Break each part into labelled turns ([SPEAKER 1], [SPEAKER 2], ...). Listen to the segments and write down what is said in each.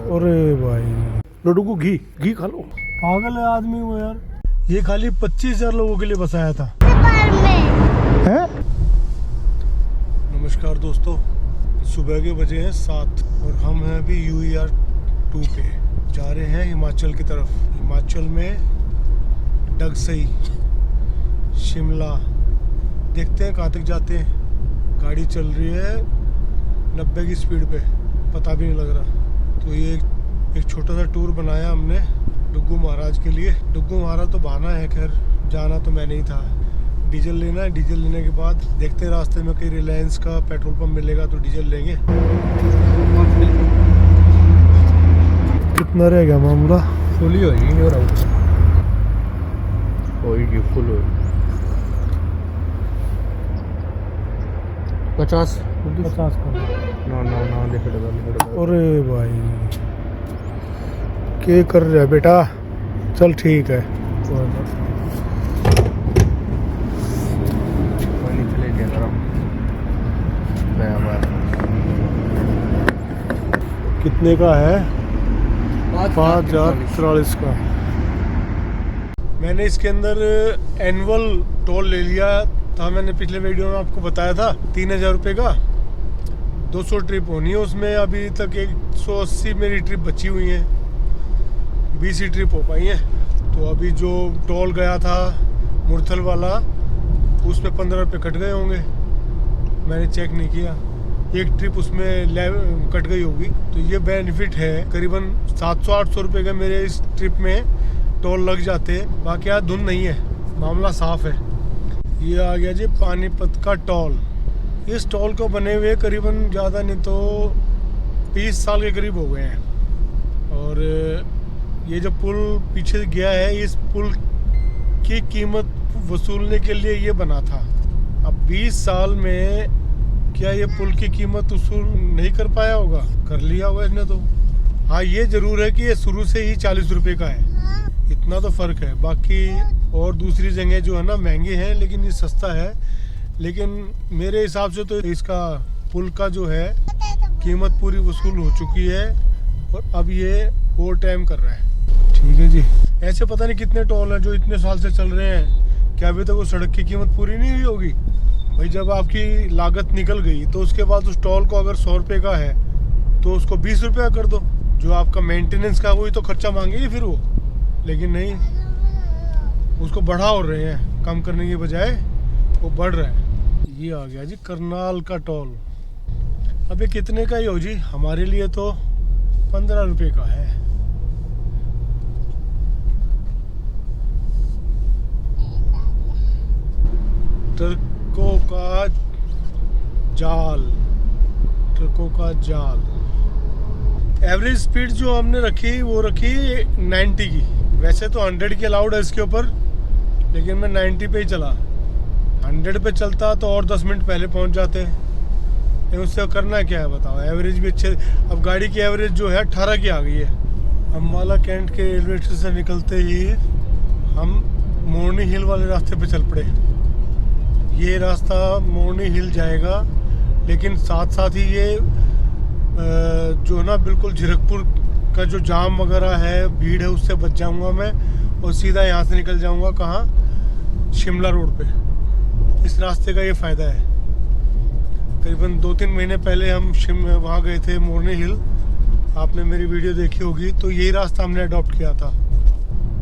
[SPEAKER 1] अरे भाई लड्डू को घी खा लो। पागल है आदमी वो यार। ये खाली 25,000 लोगों के लिए बसाया था। है? नमस्कार दोस्तों, सुबह के बजे हैं 7 और हम हैं अभी UER 2 पे जा रहे हैं हिमाचल की तरफ। हिमाचल में डगसई, शिमला, देखते हैं कहाँ तक जाते हैं। गाड़ी चल रही है 90 की स्पीड पे, पता भी नहीं लग रहा। तो ये एक छोटा सा टूर बनाया हमने डुग्गू महाराज के लिए। डुग्गू महाराज तो बहाना है, खैर जाना तो मैं नहीं था। डीजल लेना है, डीजल लेने के बाद देखते हैं रास्ते में कहीं रिलायंस का पेट्रोल पंप मिलेगा तो डीजल लेंगे। कितना रहेगा मामला?
[SPEAKER 2] फुल ही होगी नहीं हो रहा, होगी फुल होगी 50
[SPEAKER 1] का।
[SPEAKER 2] ना लिखा।
[SPEAKER 1] अरे भाई क्या कर रहा है बेटा? चल ठीक है। कितने का है? 5,043 का। मैंने इसके अंदर एनुअल टोल ले लिया था। मैंने पिछले वीडियो में आपको बताया था 3,000 रुपये का 200 ट्रिप होनी है उसमें। अभी तक 180 मेरी ट्रिप बची हुई है, 20 ही ट्रिप हो पाई हैं। तो अभी जो टोल गया था मुरथल वाला, उसमें 15 रुपये कट गए होंगे। मैंने चेक नहीं किया, एक ट्रिप उसमें कट गई होगी। तो ये बेनिफिट है, करीबन 700-800 रुपये का मेरे इस ट्रिप में टोल लग जाते हैं। बाकी यार धुन नहीं है, मामला साफ है। ये आ गया जी पानीपत का टोल। इस टोल को बने हुए करीबन ज़्यादा नहीं तो 20 साल के करीब हो गए हैं। और ये जो पुल पीछे गया है, इस पुल की कीमत वसूलने के लिए ये बना था। अब 20 साल में क्या ये पुल की कीमत वसूल नहीं कर पाया होगा? कर लिया होगा इसने तो। हाँ ये ज़रूर है कि ये शुरू से ही 40 रुपये का है, इतना तो फ़र्क है। बाकी और दूसरी जगह जो है ना महंगे हैं, लेकिन ये सस्ता है। लेकिन मेरे हिसाब से तो इसका पुल का जो है कीमत पूरी वसूल हो चुकी है और अब ये ओवर टाइम कर रहा है। ठीक है जी। ऐसे पता नहीं कितने टोल हैं जो इतने साल से चल रहे हैं, क्या अभी तक वो सड़क की कीमत पूरी नहीं हुई होगी? भाई जब आपकी लागत निकल गई तो उसके बाद उस टोल को अगर 100 रुपये का है तो उसको 20 रुपये कर दो। जो आपका मेंटेनेंस का वही तो खर्चा मांगेगी फिर वो। लेकिन नहीं, उसको बढ़ा और रहे हैं, कम करने की बजाय वो बढ़ रहा है। ये आ गया जी करनाल का टोल। अबे कितने का ही हो जी? हमारे लिए तो 15 रुपये का है। ट्रकों का जाल। एवरेज स्पीड जो हमने रखी वो रखी 90 की। वैसे तो 100 की अलाउड है इसके ऊपर, लेकिन मैं 90 पे ही चला। 100 पे चलता तो और 10 मिनट पहले पहुंच जाते। उससे करना क्या है बताओ? एवरेज भी अच्छे। अब गाड़ी की एवरेज जो है 18 की आ गई है। अम्बाला कैंट के रेलवे स्टेशन से निकलते ही हम मोरनी हिल वाले रास्ते पे चल पड़े। ये रास्ता मोरनी हिल जाएगा, लेकिन साथ साथ ही ये जो ना बिल्कुल झिरकपुर का जो जाम वगैरह है, भीड़ है, उससे बच जाऊंगा मैं और सीधा यहाँ से निकल जाऊंगा कहाँ? शिमला रोड पे। इस रास्ते का ये फ़ायदा है। करीबन 2-3 महीने पहले हम वहाँ गए थे मोरनी हिल, आपने मेरी वीडियो देखी होगी। तो यही रास्ता हमने अडॉप्ट किया था।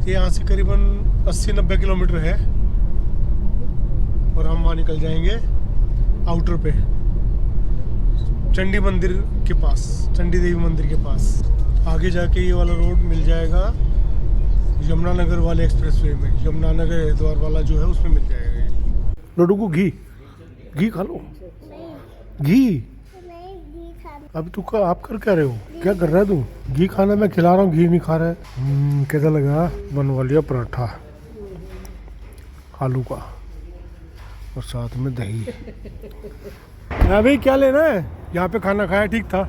[SPEAKER 1] ये यहाँ से करीबन 80-90 किलोमीटर है और हम वहाँ निकल जाएंगे आउटर पे, चंडी मंदिर के पास, चंडी देवी मंदिर के पास। आगे जाके ये वाला रोड मिल जाएगा यमुनानगर वाले एक्सप्रेसवे में। यमुनानगर हरिद्वार वाला जो है उसमें मिल जाएगा। लड्डू को घी खा लो। घी अब तू का आप कर क्या रहे हो? क्या कर रहा है तू? घी खाना मैं खिला रहा हूँ, घी नहीं खा रहा है। कैसा लगा? बनवा लिया पराठा आलू का और साथ में दही। भाई क्या लेना है? यहाँ पे खाना खाया, ठीक था,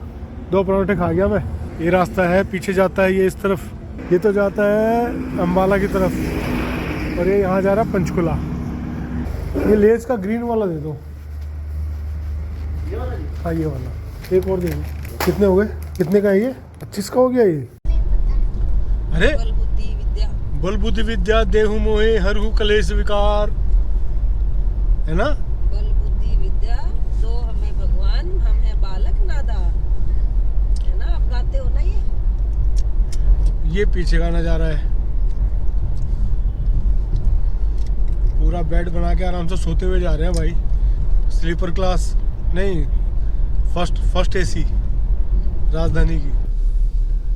[SPEAKER 1] 2 पराठे खा गया मैं। ये रास्ता है, पीछे जाता है ये इस तरफ, ये तो जाता है अम्बाला की तरफ और ये यहाँ जा रहा है पंचकुला। ये लेस का ग्रीन वाला दे दो। हाँ ये वाला एक और दे दो। कितने हो गए? कितने का है ये? 25 का हो गया ये? अरे बल बुद्धि विद्या देहु मोहे हरहु कलेश विकार, है ना?
[SPEAKER 3] बल बुद्धि विद्या दो हमें भगवान, हम है बालक नादान, है ना? आप गाते हो ना
[SPEAKER 1] ये पीछे का नजारा है। पूरा बेड बना के आराम से सोते हुए जा रहे हैं भाई। स्लीपर क्लास नहीं, फर्स्ट एसी राजधानी की।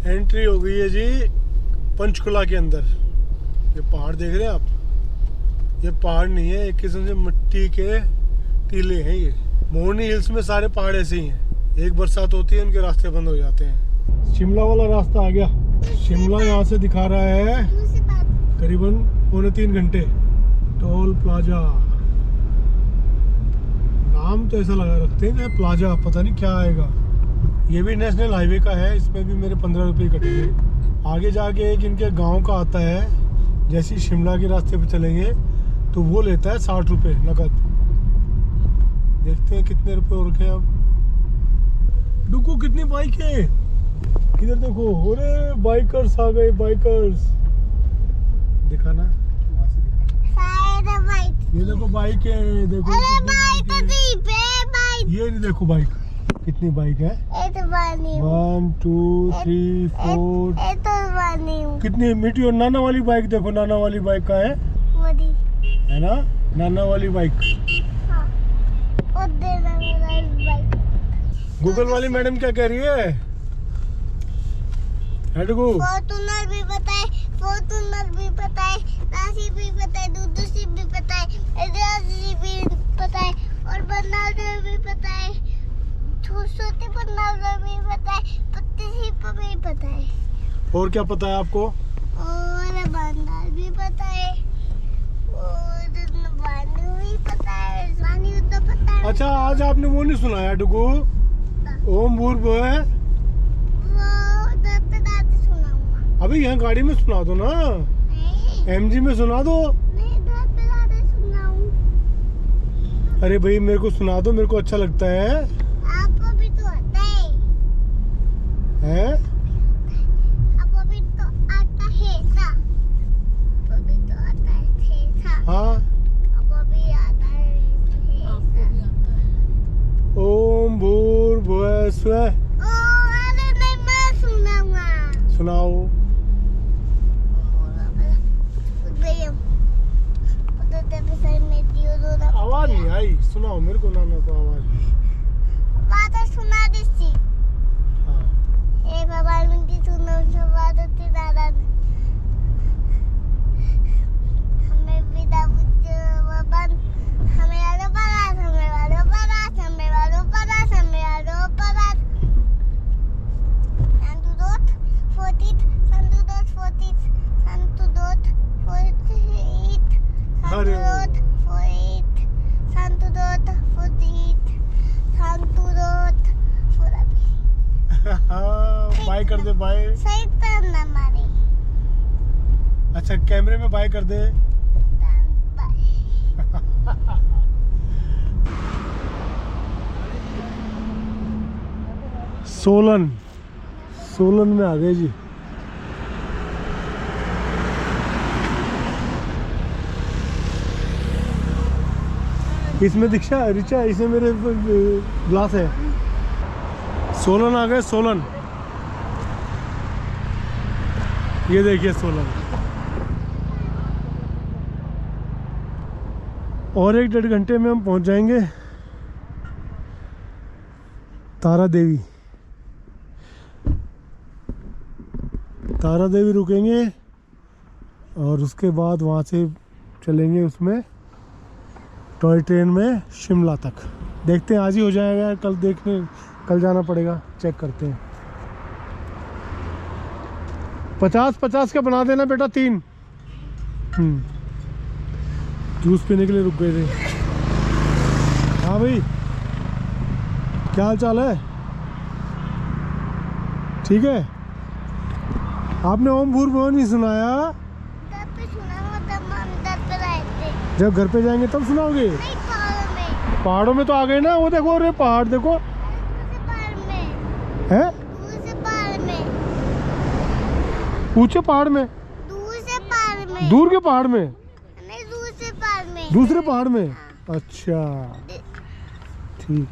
[SPEAKER 1] एंट्री हो गई है जी पंचकुला के अंदर। ये पहाड़ देख रहे हैं आप? ये पहाड़ नहीं है, एक किस्म से मिट्टी के टीले हैं ये। मोरनी हिल्स में सारे पहाड़ ऐसे ही हैं। एक बरसात होती है उनके रास्ते बंद हो जाते हैं। शिमला वाला रास्ता आ गया। शिमला यहाँ से दिखा रहा है करीबन 2.25 घंटे। टोल प्लाजा, नाम तो ऐसा लगा रखते हैं प्लाजा, पता नहीं क्या आएगा। ये भी नेशनल हाईवे का है, इसमें भी मेरे 15 रुपये कटेंगे। आगे जाके एक इनके गांव का आता है, जैसे ही शिमला के रास्ते पे चलेंगे तो वो लेता है 60 रुपये नकद। देखते हैं कितने रुपए हो रखे हैं अब। डुकू कितनी बाइक है इधर देखो। अरे बाइकर्स आ गए, बाइकर्स। दिखाना वहाँ से दिखाना। ये देखो बाइक है, देखो ये नहीं, देखो बाइक कितनी बाइक है। 1 2 3 4 कितनी मीठी। और नाना वाली बाइक देखो, नाना वाली बाइक का है ना, नाना वाली बाइक। गूगल वाली मैडम क्या कह रही है?
[SPEAKER 4] फॉर्च्यूनर भी पता है, फॉर्च्यूनर भी पता है, राशि भी पता है, दूसरी भी पता है, राशि भी पता है, और बनारस भी पता है, छोटी बनारस भी पता है, पत्ती पर भी पता है।
[SPEAKER 1] और क्या पता है आपको?
[SPEAKER 4] और बनारस भी पता है, और बानू भी पता है, बानू तो पता है।
[SPEAKER 1] अच्छा आज आपने वो नहीं सुनाया डुगू? ओम भूर्भुवः है। अभी यहाँ गाड़ी में सुना दो ना, एमजी में सुना दो। अरे भाई मेरे को सुना दो, मेरे को अच्छा लगता है।
[SPEAKER 4] आपको भी तो आता है? आपको भी तो आता है ना? आपको भी तो आता है।
[SPEAKER 1] हाँ
[SPEAKER 4] आपको भी आता है।
[SPEAKER 3] आपको भी आता है।
[SPEAKER 1] ओम भूर्भुवः स्वः।
[SPEAKER 4] अरे नहीं, मैं सुनाऊंगा।
[SPEAKER 1] सुनाओ। आवाज नहीं आई, सुनाओ मेरे को नाना को आवाज।
[SPEAKER 4] बात सुना देसी।
[SPEAKER 1] हाँ।
[SPEAKER 4] ए बाबा मुंडी सुनो बात होती दादा। हमें विदा बुझ बाबा, हमें आलो परास, हमें आलो परास, हमें आलो परास, हमें आलो परास। संतुदोत 40, संतुदोत 40, संतुदोत 40, संतुदोत 40, संतुदोत 40, संतुदोत 40।
[SPEAKER 1] बाय कर दे, बाय।
[SPEAKER 4] सही तरह ना मारे।
[SPEAKER 1] अच्छा कैमरे में बाय कर दे। सोलन में आ गए जी। इसमें दीक्षा रिचा, इसमें मेरे ग्लास है। सोलन आ गए, सोलन। ये देखिए सोलन। और 1-1.5 घंटे में हम पहुंच जाएंगे तारा देवी। तारा देवी रुकेंगे और उसके बाद वहाँ से चलेंगे उसमें टॉय ट्रेन में शिमला तक। देखते हैं आज ही हो जाएगा, कल जाना पड़ेगा, चेक करते हैं। 50-50 का बना देना बेटा, 3। जूस पीने के लिए रुक गए थे। हाँ भाई क्या हाल चाल है? ठीक है। आपने ओम भूर्भुवः नहीं सुनाया? जब घर पे जाएंगे तब सुनाओगे? पहाड़ों में तो आ गए ना, वो देखो, अरे पहाड़ देखो। है ऊंचे पहाड़ में?
[SPEAKER 4] दूर से पहाड़ में।
[SPEAKER 1] दूर के पहाड़ में?
[SPEAKER 4] नहीं, दूर से पहाड़ में।
[SPEAKER 1] दूसरे पहाड़ में? अच्छा ठीक।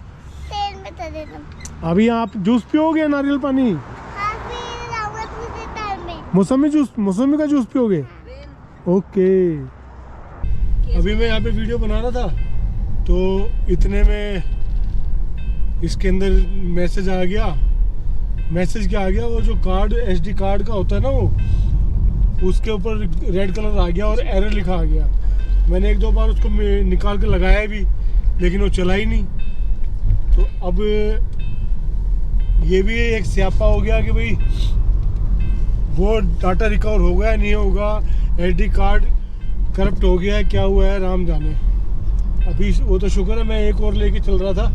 [SPEAKER 4] तेल में चले तुम।
[SPEAKER 1] अभी आप जूस पियोगे नारियल पानी?
[SPEAKER 4] हाँ, फिर रावत दूसरे टाइम में।
[SPEAKER 1] मौसमी जूस, मौसमी का जूस पियोगे? ओके। अभी मैं यहाँ पे वीडियो बना रहा था तो इतने में इसके अंदर मैसेज आ गया। मैसेज क्या आ गया, वो जो कार्ड SD कार्ड का होता है ना, वो उसके ऊपर रेड कलर आ गया और एरर लिखा आ गया। मैंने 1-2 बार उसको निकाल के लगाया भी, लेकिन वो चला ही नहीं। तो अब ये भी एक स्यापा हो गया कि भाई वो डाटा रिकवर होगा या नहीं होगा, SD कार्ड करप्ट हो गया है, क्या हुआ है राम जाने। अभी वो तो शुक्र है मैं एक और लेके चल रहा था,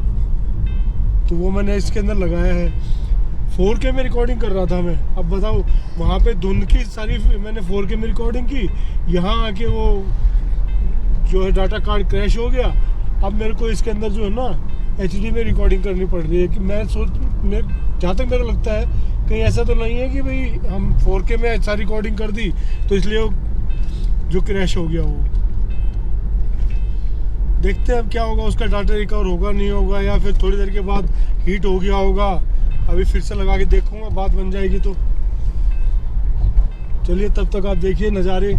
[SPEAKER 1] तो वो मैंने इसके अंदर लगाया है। 4K में रिकॉर्डिंग कर रहा था मैं। अब बताओ, वहाँ पे धुंध की सारी मैंने 4K में रिकॉर्डिंग की, यहाँ आके वो जो है डाटा कार्ड क्रैश हो गया। अब मेरे को इसके अंदर जो है ना HD में रिकॉर्डिंग करनी पड़ रही है। कि मैं जहाँ तक मेरे को लगता है कहीं ऐसा तो नहीं है कि भाई हम 4K में ऐसा रिकॉर्डिंग कर दी तो इसलिए वो जो क्रैश हो गया। वो देखते हैं अब क्या होगा, उसका डाटा रिकवर होगा नहीं होगा, या फिर थोड़ी देर के बाद हीट हो गया होगा। अभी फिर से लगा के देखूंगा, बात बन जाएगी तो। चलिए तब तक आप देखिए नज़ारे।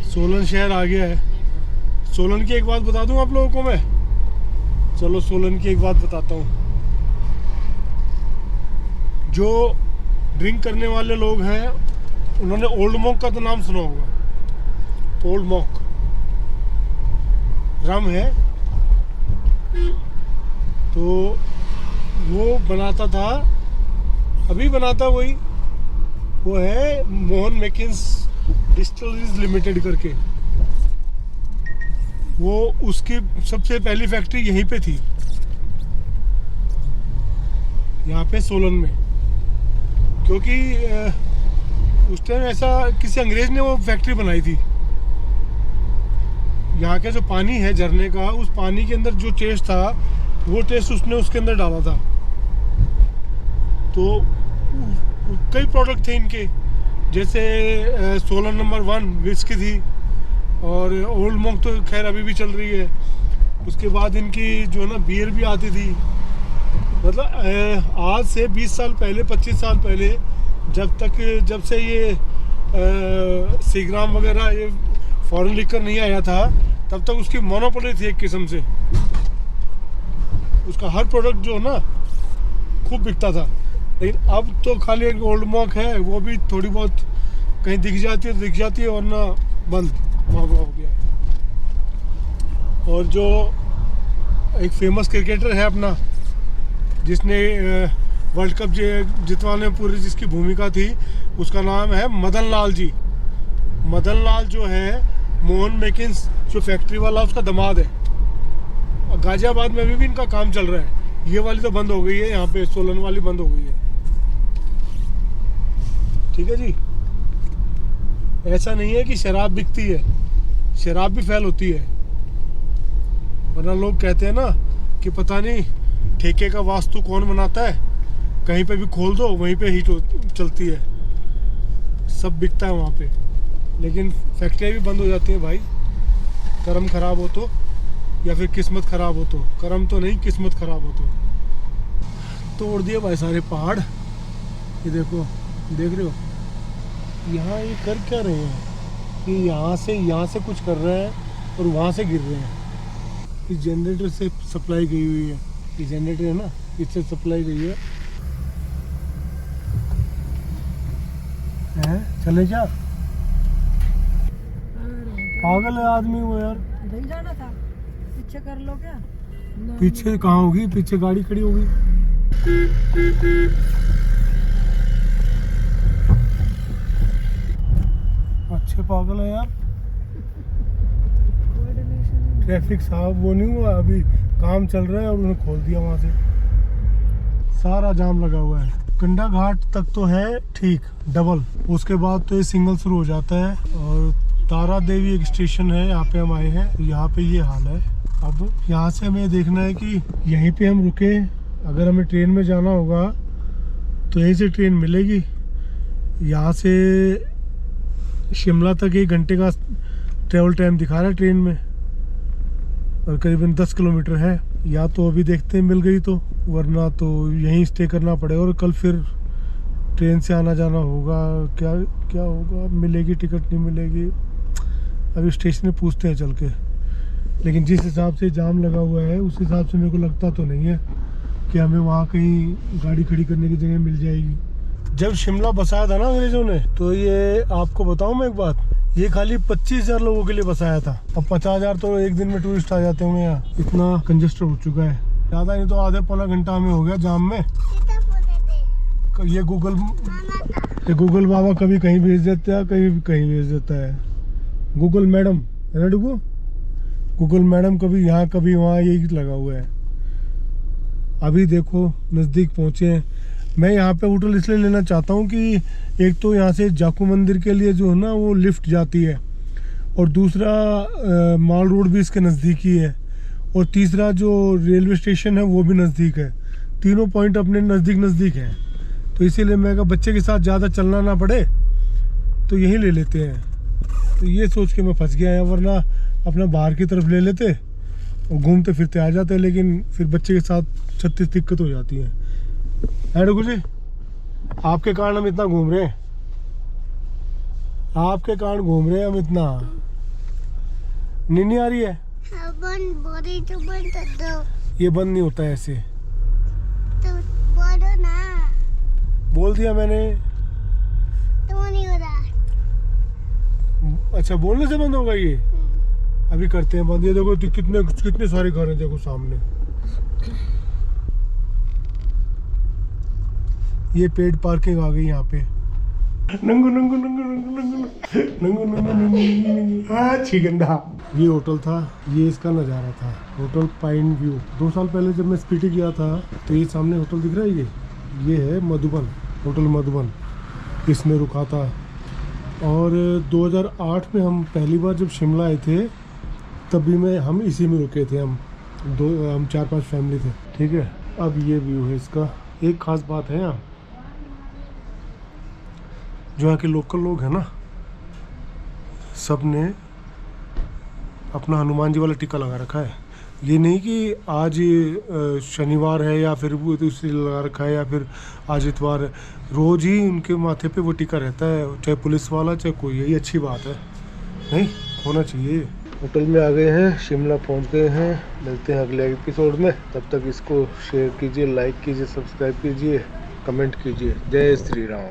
[SPEAKER 1] सोलन शहर आ गया है। सोलन की एक बात बता दूं आप लोगों को मैं। चलो सोलन की एक बात बताता हूँ। जो ड्रिंक करने वाले लोग हैं उन्होंने ओल्ड मॉक का तो नाम सुना होगा। ओल्ड मॉक रम है, तो वो बनाता था, अभी बनाता वही, वो है मोहन मैकिन्स डिस्टिलरीज लिमिटेड करके। वो उसकी सबसे पहली फैक्ट्री यहीं पे थी, यहाँ पे सोलन में। क्योंकि उस टाइम ऐसा किसी अंग्रेज ने वो फैक्ट्री बनाई थी। यहाँ के जो पानी है झरने का, उस पानी के अंदर जो टेस्ट था वो टेस्ट उसने उसके अंदर डाला था। तो कई प्रोडक्ट थे इनके, जैसे सोलन नंबर 1 विस्की थी, और ओल्ड मॉक तो खैर अभी भी चल रही है। उसके बाद इनकी जो है ना बियर भी आती थी। मतलब आज से 20 साल पहले, 25 साल पहले, जब से ये सीग्राम वगैरह ये फॉरेन लिकर नहीं आया था, तब तक उसकी मोनोपोली थी एक किस्म से। उसका हर प्रोडक्ट जो है ना खूब बिकता था। लेकिन अब तो खाली एक ओल्ड मॉक है, वो भी थोड़ी बहुत कहीं दिख जाती है तो दिख जाती है, वरना बंद मामला हो गया है। और जो एक फेमस क्रिकेटर है अपना, जिसने वर्ल्ड कप जितवाने में पूरी जिसकी भूमिका थी, उसका नाम है मदन लाल जी। मदन लाल जो है मोहन मैकिन्स जो फैक्ट्री वाला, उसका दामाद है। और गाजियाबाद में अभी भी इनका काम चल रहा है। ये वाली तो बंद हो गई है, यहाँ पे सोलन वाली बंद हो गई है। ठीक है जी। ऐसा नहीं है कि शराब बिकती है, शराब भी फैल होती है। वरना लोग कहते हैं ना कि पता नहीं ठेके का वास्तु कौन बनाता है, कहीं पे भी खोल दो वहीं पे हीट चलती है, सब बिकता है वहाँ पे। लेकिन फैक्ट्रियाँ भी बंद हो जाती हैं भाई, कर्म खराब हो तो, या फिर किस्मत खराब हो तो। कर्म तो नहीं, किस्मत खराब हो तो। तोड़ दिए भाई सारे पहाड़। ये देखो, देख रहे हो यहाँ ये कर क्या रहे हैं कि यहाँ से कुछ कर रहे हैं और वहाँ से गिर रहे हैं। इस जनरेटर से सप्लाई गई हुई है, ये जनरेटर है ना, इससे सप्लाई गई है। चले क्या? पागल है आदमी वो यार।
[SPEAKER 3] नहीं जाना था, पीछे कर लो क्या?
[SPEAKER 1] पीछे कहाँ होगी, पीछे गाड़ी खड़ी होगी। अच्छे पागल है यार। ट्रैफिक साहब वो नहीं हुआ, अभी काम चल रहा है और उन्हें खोल दिया वहां से। सारा जाम लगा हुआ है। कंडा घाट तक तो है ठीक डबल, उसके बाद तो ये सिंगल शुरू हो जाता है और तारा देवी एक स्टेशन है, यहाँ पे हम आए हैं। यहाँ पे ये हाल है। अब यहाँ से हमें देखना है कि यहीं पे हम रुके। अगर हमें ट्रेन में जाना होगा तो यहीं से ट्रेन मिलेगी। यहाँ से शिमला तक 1 घंटे का ट्रेवल टाइम दिखा रहा है ट्रेन में, और करीबन 10 किलोमीटर है। या तो अभी देखते हैं मिल गई तो, वरना तो यहीं स्टे करना पड़ेगा और कल फिर ट्रेन से आना जाना होगा। क्या क्या होगा, मिलेगी टिकट नहीं मिलेगी, अभी स्टेशन में पूछते हैं चल के। लेकिन जिस हिसाब से जाम लगा हुआ है उस हिसाब से मेरे को लगता तो नहीं है कि हमें वहाँ कहीं गाड़ी खड़ी करने की जगह मिल जाएगी। जब शिमला बसाया था ना अंग्रेजों ने, तो ये आपको बताऊं मैं एक बात, ये खाली 25,000 लोगों के लिए बसाया था। अब 50,000 तो एक दिन में टूरिस्ट आ जाते होंगे यहाँ। इतना कंजेस्टेड हो चुका है, ज़्यादा नहीं तो आधे पौना घंटा हमें हो गया जाम में। ये गूगल बाबा कभी कहीं भेज देता है, कभी कहीं भेज देता है। गूगल मैडम है ना डुगू, गूगल मैडम कभी यहाँ कभी वहाँ, यही लगा हुआ है। अभी देखो नज़दीक पहुँचे हैं। मैं यहाँ पे होटल इसलिए लेना चाहता हूँ कि एक तो यहाँ से जाकू मंदिर के लिए जो है ना वो लिफ्ट जाती है, और दूसरा माल रोड भी इसके नज़दीक ही है, और तीसरा जो रेलवे स्टेशन है वो भी नज़दीक है। तीनों पॉइंट अपने नज़दीक हैं। तो इसीलिए मैं कहा बच्चे के साथ ज़्यादा चलना ना पड़े तो यहीं ले लेते हैं। तो ये सोच के मैं फंस गया है, वरना अपना बाहर की तरफ ले लेते और घूमते फिरते आ जाते। लेकिन फिर बच्चे के साथ 36 दिक्कत हो जाती है। डुगू जी, आपके कारण हम इतना घूम रहे हैं, आपके कारण घूम रहे हैं हम इतना। नींद नहीं आ रही है? ये बंद नहीं होता है ऐसे।
[SPEAKER 4] तो बोलो ना।
[SPEAKER 1] बोल दिया मैंने।
[SPEAKER 4] तो नहीं हो रहा।
[SPEAKER 1] अच्छा, बोलने से बंद होगा ये? अभी करते हैं बंद। ये देखो तो कितने सारे घर हैं देखो सामने। ये पेड पार्किंग आ गई यहाँ पे। नंगू नंगू नंगू नंगू नंगू नंगू नंगू नंगू। हाँ छिगंडा। ये होटल था, ये इसका नज़ारा था, होटल पाइन व्यू। 2 साल पहले जब मैं स्पीति गया था तो ये सामने होटल दिख रहा है, ये है मधुबन, होटल मधुबन। इसमें रुका था। और 2008 में हम पहली बार जब शिमला आए थे तभी हम इसी में रुके थे। हम 4-5 फैमिली थे, ठीक है। अब ये व्यू है इसका। एक ख़ास बात है यहाँ, जो यहाँ के लोकल लोग हैं ना, सब ने अपना हनुमान जी वाला टीका लगा रखा है। ये नहीं कि आज शनिवार है या फिर वो तो इसलिए लगा रखा है, या फिर आज इतवार है। रोज़ ही उनके माथे पे वो टीका रहता है, चाहे पुलिस वाला चाहे कोई। यही अच्छी बात है, नहीं होना चाहिए। होटल में आ गए हैं, शिमला पहुंच गए हैं। मिलते हैं अगले एपिसोड में। तब तक इसको शेयर कीजिए, लाइक कीजिए, सब्सक्राइब कीजिए, कमेंट कीजिए। जय श्री राम।